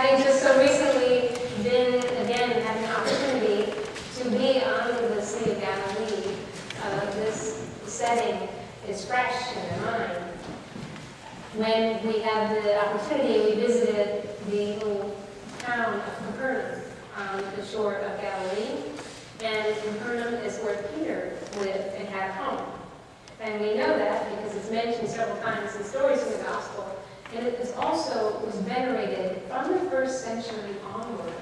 I just so recently been, again, had an opportunity to be on the Sea of Galilee. This setting is fresh in my mind. When we had the opportunity, we visited the little town of Capernaum on the shore of Galilee. And Capernaum is where Peter lived and had a home. And we know that because it's mentioned several times in stories in the gospel. And it was venerated from the first century onward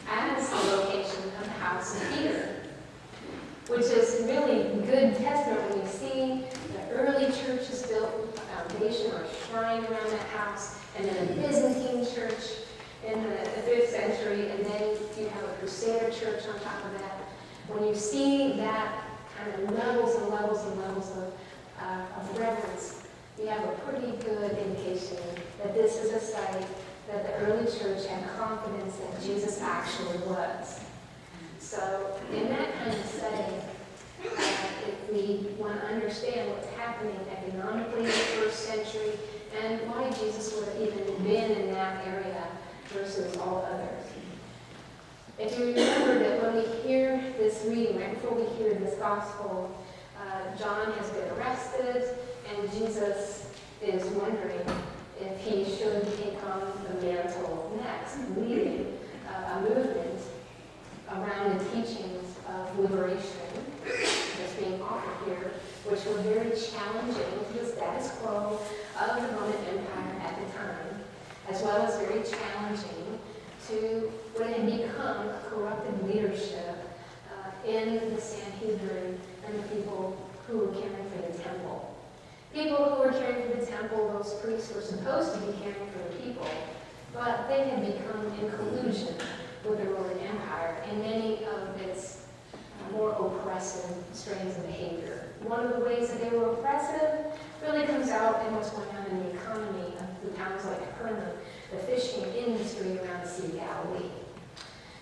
as the location of the house of Peter, which is really good testament when you see the early churches built a foundation or a shrine around that house, and then a Byzantine church in the 5th century, and then you have a Crusader church on top of that. When you see that kind of levels and levels and levels of reverence, you have a pretty good indication that this is a site that the early church had confidence that Jesus actually was. So in that kind of setting, if we want to understand what's happening economically in the first century and why Jesus would have even been in that area versus all others. If you remember that when we hear this reading, right before we hear this gospel, John has been arrested, and Jesus is wondering if he should take on the mantle next, leading a movement around the teachings of liberation that's being offered here, which were very challenging to the status quo of the Roman Empire at the time, as well as very challenging to what had become a corrupted leadership in the Sanhedrin and the people who were caring for the temple. People who were caring for the temple, those priests were supposed to be caring for the people, but they had become in collusion with the Roman Empire in many of its more oppressive strains of behavior. One of the ways that they were oppressive really comes out in what's going on in the economy of the towns like Capernaum, the fishing industry around the Sea of Galilee.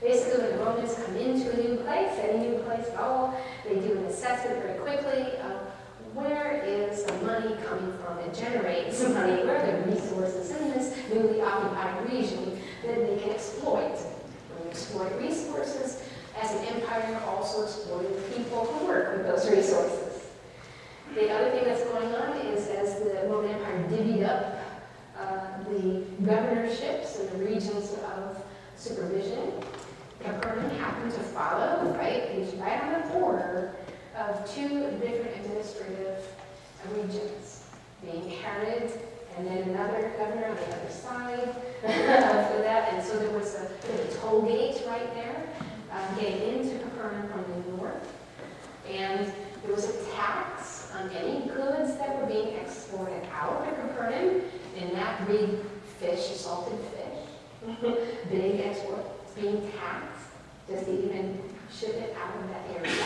Basically, when the Romans come into a new place, any new place at all, they do an assessment very quickly of where is the money coming from that generates money, where are the resources in this newly occupied region that they can exploit. When you exploit resources, as an empire, you're also exploiting the people who work with those resources. The other thing that's going on is as the Roman Empire divvied up the governorships and the regions of supervision, Capernaum happened to follow, right? It's right on the border of two different administrative regions, being Herod and then another governor on the other side for that. And so there was a toll gate right there getting into Capernaum from the north. And there was a tax on any goods that were being exported out of Capernaum, and that big fish, salted fish, big export, being taxed just to even ship it out of that area.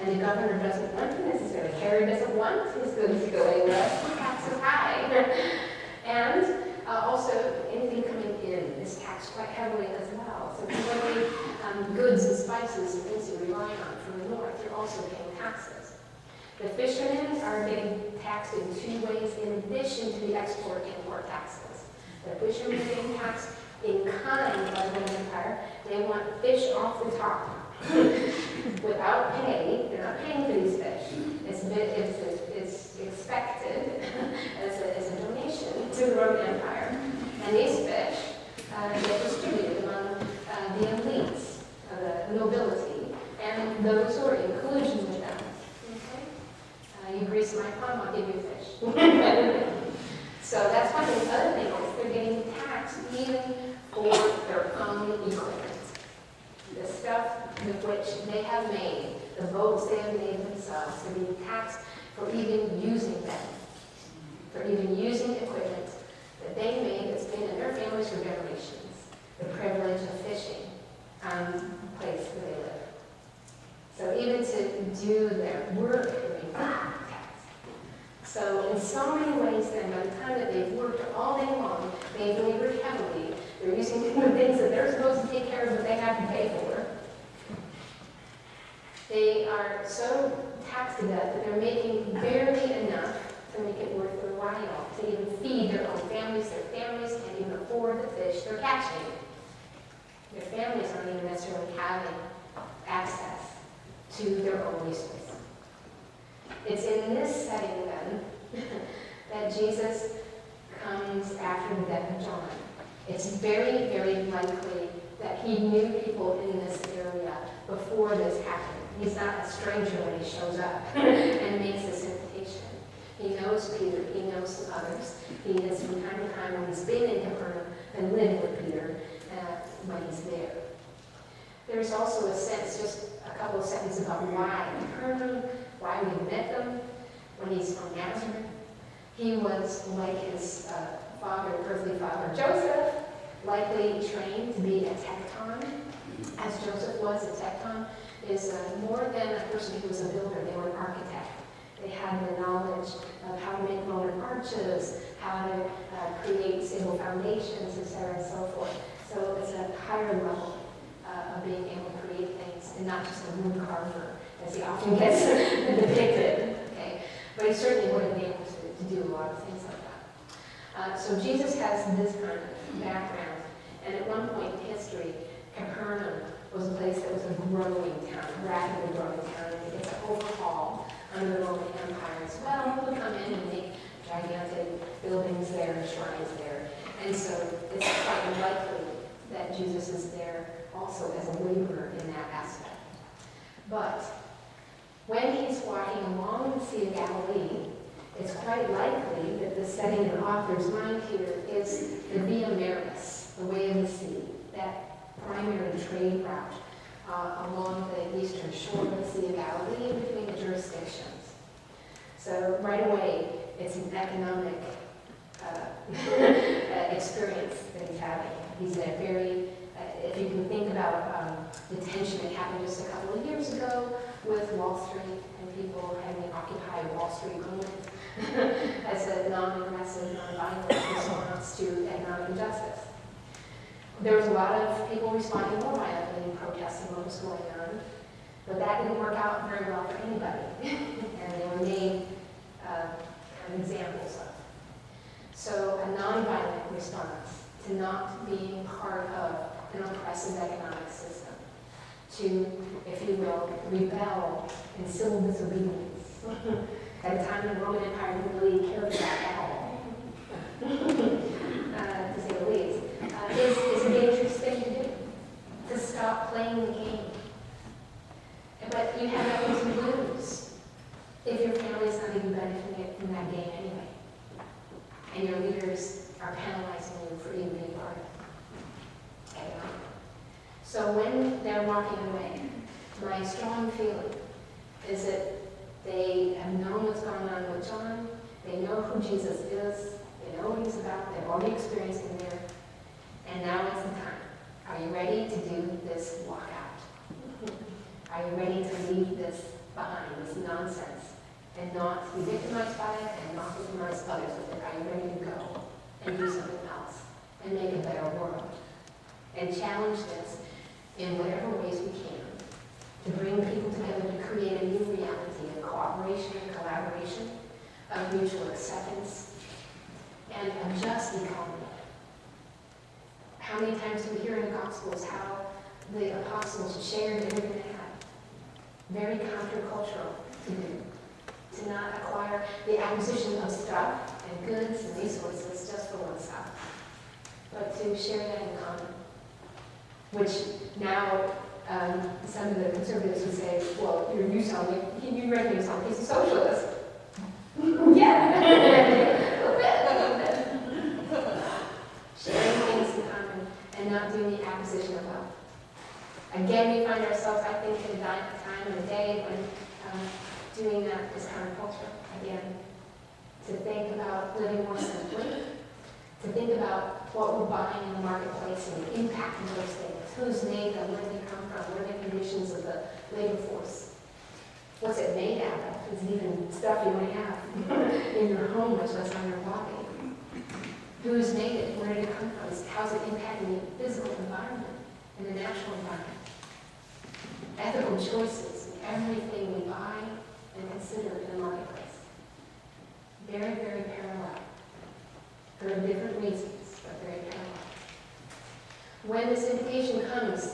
And the governor doesn't want to necessarily. Herod doesn't want his goods to go anywhere. The tax is high. And also, anything coming in is taxed quite heavily as well. So particularly goods and spices and things you rely on from the north, you're also paying taxes. The fishermen are getting taxed in two ways in addition to the export-import taxes. The fishermen are getting taxed in kind by the Roman Empire. They want fish off the top. Without pay, they're not paying for these fish. It's expected as a donation to the Roman Empire. And these fish get distributed among the elites, the nobility, and those who are in collusion with them. Okay? You grease my palm, I'll give you fish. So that's one thing. The other thing is they're getting taxed even for their own equipment. The stuff with which they have made, the boats they have made themselves, they're being taxed for even using them, for even using equipment that they made that's been in their families for generations, the privilege of fishing on the place where they live. So even to do their work, they're being taxed. So in so many ways then, by the time that they've worked all day long, they've labored heavily, they're using the things that they're supposed to take care of that they have to pay for. They are so taxed to death that they're making barely enough to make it worth their while, to even feed their own families. Their families can't even afford the fish fish they're catching. Their families aren't even necessarily having access to their own resources. It's in this setting, then, that Jesus comes after the death of John. It's very, very likely that he knew people in this area before this happened. He's not a stranger when he shows up and makes this invitation. He knows Peter. He knows some others. He has, from time to time, when he's been in Capernaum, been living with Peter when he's there. There's also a sense, just a couple of sentences about why Capernaum, why we met them. When he's from Nazareth, he was like his earthly father, Joseph, likely trained to be a tecton, as Joseph was. A tecton is more than a person who was a builder. They were an architect. They had the knowledge of how to make Roman arches, how to create stable foundations, etc., and so forth. So it's a higher level of being able to create things, and not just a wood carver, as he often gets depicted. Okay, but he certainly would have been able to do a lot of things like that. So Jesus has this kind of background, and at one point in history, Capernaum was a place that was a growing town, rapidly growing town. It gets an overhaul under the Roman Empire as well. People come in and make gigantic buildings there and shrines there. And so it's quite likely that Jesus is there also as a laborer in that aspect. But when he's walking along the Sea of Galilee, it's quite likely that the setting in the author's mind here is the Via Maris, the way of the sea, that primary trade route along the eastern shore of the Sea of Galilee between the jurisdictions. So right away, it's an economic experience that he's having. He's in a very, if you can think about the tension that happened just a couple of years ago with Wall Street and people having occupied Wall Street movement as a non-aggressive, non-violent response to economic injustice. There was a lot of people responding more violently and protesting what was going on, but that didn't work out very well for anybody, and they were made kind of examples of. So a non-violent response to not being part of an oppressive economic system, to, if you will, rebel in civil disobedience at a time the Roman Empire didn't really care for that at all, to say the least. Is a dangerous thing to do, to stop playing the game. But you have nothing to lose if your family's not even benefiting from that game anyway, and your leaders are penalizing you for even being part of it. Okay. So when they're walking away, my strong feeling is that they have known what's going on with John, they know who Jesus is, they know what he's about, they've already experienced him there. And now it's the time. Are you ready to do this walkout? Are you ready to leave this behind, this nonsense, and not be victimized by it and not victimize others with it? Are you ready to go and do something else and make a better world? And challenge this in whatever ways we can to bring people together to create a new reality of cooperation and collaboration, of mutual acceptance, and a just economy. How many times do we hear in the Gospels how the apostles shared everything they had? Very countercultural to do. To not acquire the acquisition of stuff and goods and resources just for oneself, but to share that in common. Which now some of the conservatives would say, well, you sound like, you reckon you sound like he's a socialist. Yeah, a little bit. Sharing things in common and not doing the acquisition of wealth. Again, we find ourselves, I think, in a time and a day when doing that is countercultural. Again, to think about living more simply, to think about what we're buying in the marketplace and the impact of those things. Who's made them? Where do they come from? What are the conditions of the labor force? What's it made out of? Is it even stuff you want to have in your home, much less on your body? Who's made it? Where did it come from? How's it impacting the physical environment and the natural environment? Ethical choices in everything we buy and consider in the marketplace. Very, very parallel. For different reasons, but very parallel.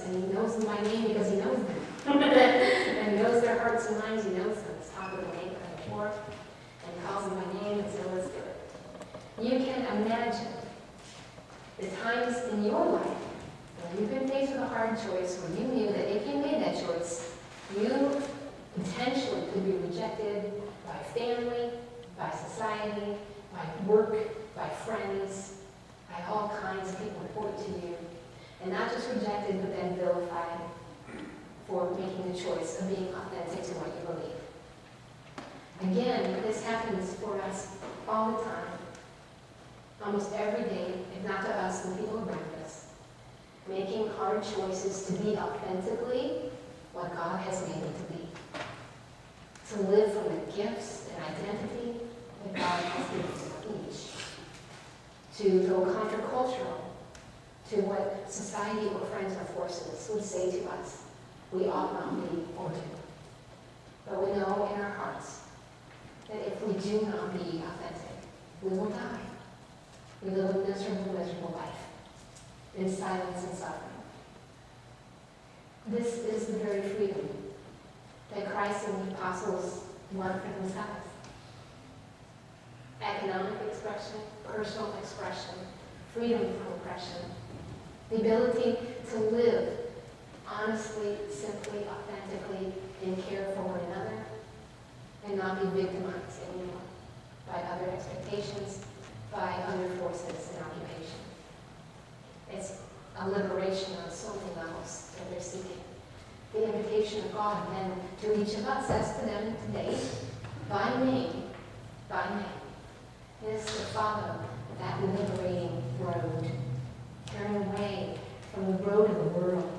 and he knows them by name because he knows them. And he knows their hearts and minds, he knows them. He's talking to the neighbor and the poor, and he calls them by name and says, let's do it. You can imagine the times in your life when you've been faced with a hard choice, when you knew that if you made that choice, you potentially could be rejected by family, by society, by work, by friends, by all kinds of people who point to you. And not just rejected, but then vilified for making the choice of being authentic to what you believe. Again, this happens for us all the time. Almost every day, if not to us, the people around us. Making hard choices to be authentically what God has made me to be. To live from the gifts and identity that God has given to each. To go countercultural to what society or friends or forces would say to us we ought not be or do. But we know in our hearts that if we do not be authentic, we will die. We live a miserable, miserable life in silence and suffering. This is the very freedom that Christ and the apostles want for themselves. Economic expression, personal expression, freedom from oppression, the ability to live honestly, simply, authentically, in care for one another, and not be victimized anymore by other expectations, by other forces and occupation. It's a liberation on so many levels that they're seeking. The invitation of God then to each of us, as to them today, by name, is to follow that liberating road, turning away from the road of the world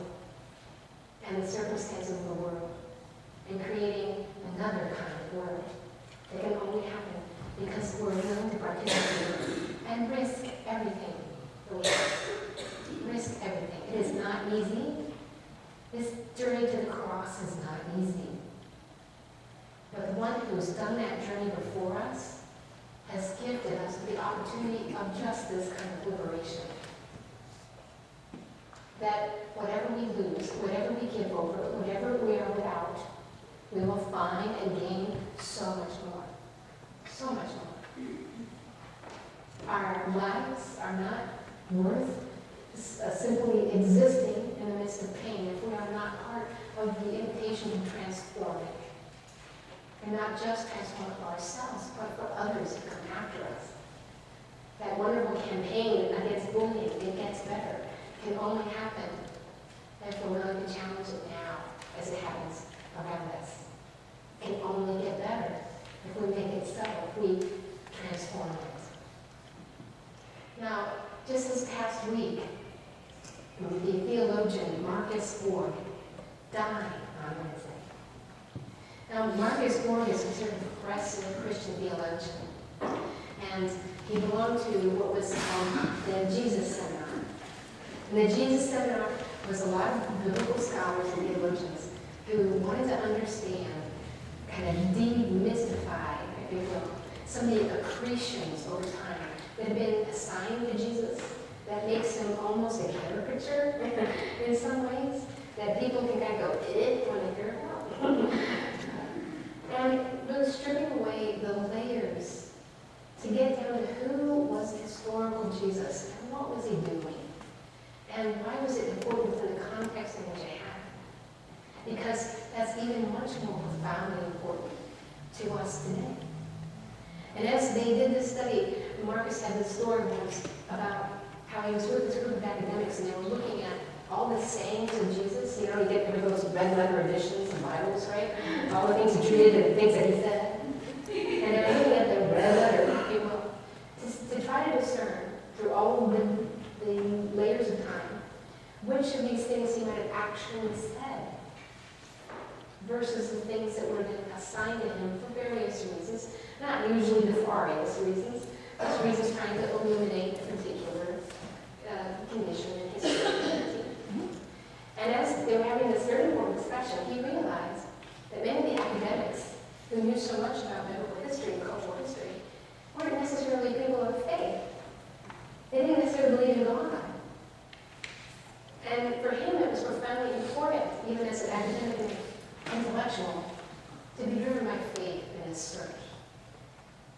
and the circumstances of the world, and creating another kind of world that can only happen because we're willing to participate and risk everything that we have. Risk everything. It is not easy. This journey to the cross is not easy. But the one who's done that journey before us has gifted us the opportunity of just this kind of liberation. That whatever we lose, whatever we give over, whatever we are without, we will find and gain so much more. So much more. Our lives are not worth simply existing in the midst of pain if we are not part of the invitation to transform it. And not just transform for ourselves, but for others who come after us. That wonderful campaign against bullying, It Gets Better, can only happen if we're willing to challenge it now as it happens around us. It can only get better if we make it so, if we transform it. Now, just this past week, the theologian Marcus Borg died on Wednesday. Now, Marcus Borg is considered a progressive Christian theologian, and he belonged to what was called the Jesus Seminar. And the Jesus Seminar was a lot of biblical scholars and theologians who wanted to understand, kind of demystify, if you will, some of the accretions over time that have been assigned to Jesus that makes him almost a caricature in some ways, that people can kind of go, when they hear about. And really stripping away the layers to get down to who was the historical Jesus and what was he doing? And why was it important within the context in which it happened? Because that's even much more profoundly important to us today. And as they did this study, Marcus had this story once about how he was with this group of academics and they were looking at all the sayings of Jesus. You know, you get rid of those red letter editions of Bibles, right? All the things he treated and the things that he said. And they're looking at the red letter, if you will, to try to discern through all the layers of time which of these things he might have actually said versus the things that would have been assigned to him for various reasons, not usually nefarious reasons, but reasons trying to illuminate a particular condition in history. And as they were having this very important discussion, he realized that many of the academics who knew so much about biblical history and cultural history weren't necessarily people of faith. They didn't necessarily believe in God. And for him, it was profoundly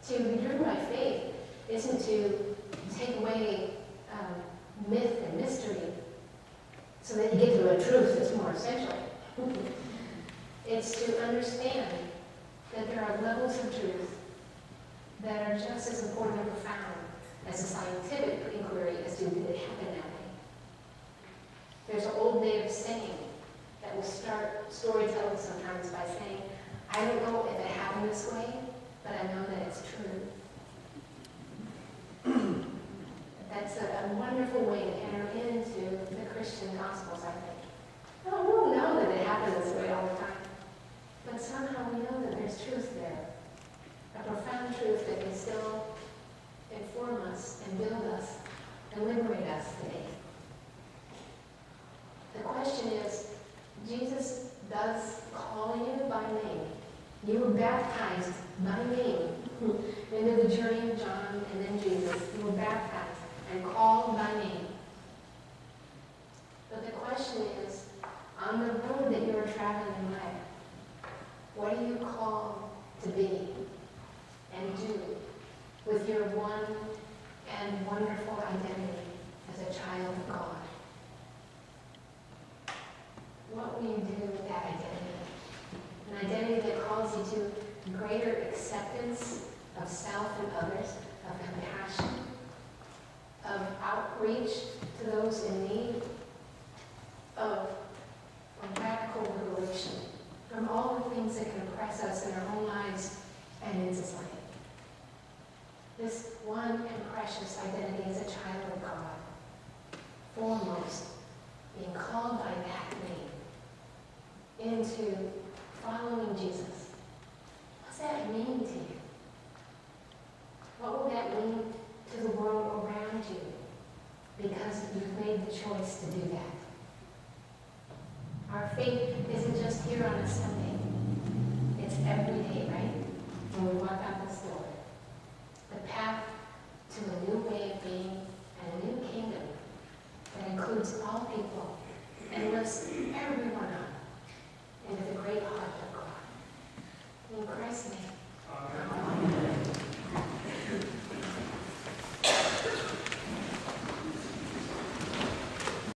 To be driven by faith isn't to take away myth and mystery so that you get to a truth that's more essential. It's to understand that there are levels of truth that are just as important and profound as a scientific inquiry as to did it happen that way. There's an old native saying that will start storytelling sometimes by saying, I don't know if it happened this way, but I know that it's true. That's a wonderful way to enter into the Christian Gospels, I think. No, we don't know that it happened this way all the time, but somehow we know that there's truth there, a profound truth that can still inform us and build us and liberate us today. The question is, Jesus does call you by name. You were baptized by name into the journey of John and then Jesus. You were baptized and called by name. But the question is, on the road that you are traveling in life, what are you called to be and do with your one and wonderful identity as a child of God? What will you do with that identity? An identity that calls you to greater acceptance of self and others, of compassion, of outreach to those in need, of a radical liberation from all the things that can oppress us in our own lives and in society. This one and precious identity as a child of God, foremost, being called by that name into following Jesus. What's that mean to you? What will that mean to the world around you because you've made the choice to do that? Our faith isn't